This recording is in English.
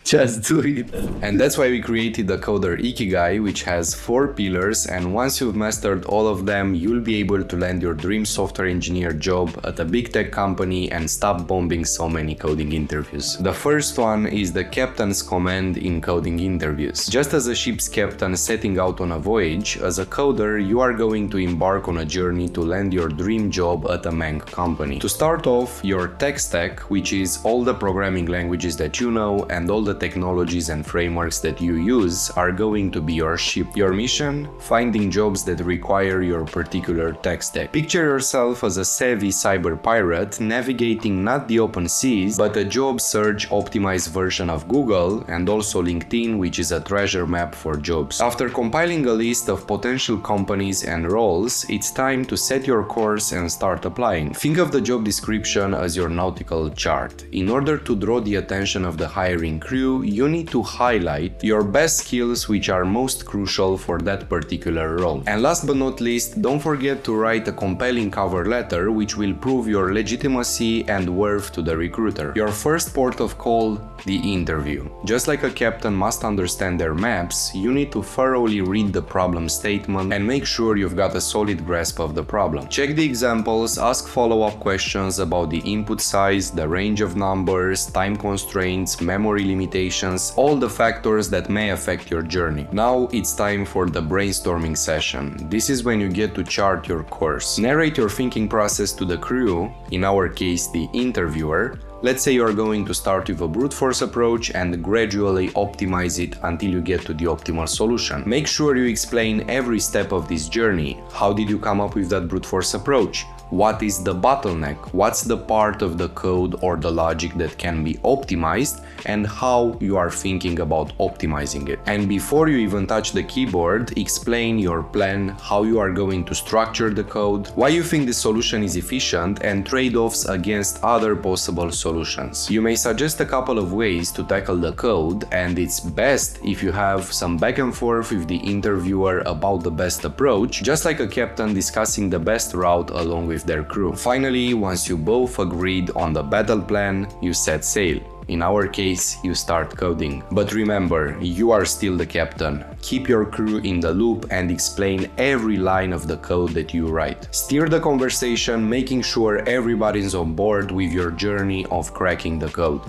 Just do it. And that's why we created the Coder Ikigai, which has 4 pillars, and once you've mastered all of them, you'll be able to land your dream software engineer job at a big tech company and stop bombing so many coding interviews. The first one is the captain's command in coding interviews. Just as a ship's captain setting out on a voyage, as a coder, you are going to embark on a journey to land your dream job at a Manc company. To start off, your tech stack, which is all the programming languages that you know and all the technologies and frameworks that you use, are going to be your ship. Your mission? Finding jobs that require your particular tech stack. Picture yourself as a savvy cyber pirate navigating not the open seas, but a job search optimized version of Google and also LinkedIn, which is a treasure map for jobs. After compiling a list of potential companies and roles, it's time to set your course and start applying. Think of the job description as your nautical chart. In order to draw the attention of the hiring crew, you need to highlight your best skills which are most crucial for that particular role. And last but not least, don't forget to write a compelling cover letter which will prove your legitimacy and worth to the recruiter. Your first port of call, the interview. Just like a captain must understand their maps, you need to thoroughly read the problem statement and make sure you've got a solid grasp of the problem. Check the examples, ask follow-up questions about the input size, the range of numbers, time constraints, memory limitations, all the factors that may affect your journey. Now it's time for the brainstorming session. This is when you get to chart your course. Narrate your thinking process to the crew, in our case the interviewer. Let's say you are going to start with a brute force approach and gradually optimize it until you get to the optimal solution. Make sure you explain every step of this journey. How did you come up with that brute force approach? What is the bottleneck? What's the part of the code or the logic that can be optimized, and how you are thinking about optimizing it. And before you even touch the keyboard, explain your plan, how you are going to structure the code, why you think the solution is efficient, and trade-offs against other possible solutions. You may suggest a couple of ways to tackle the code, and it's best if you have some back and forth with the interviewer about the best approach, just like a captain discussing the best route along with their crew. Finally, once you both agreed on the battle plan, you set sail. In our case, you start coding. But remember, you are still the captain. Keep your crew in the loop and explain every line of the code that you write. Steer the conversation, making sure everybody's on board with your journey of cracking the code.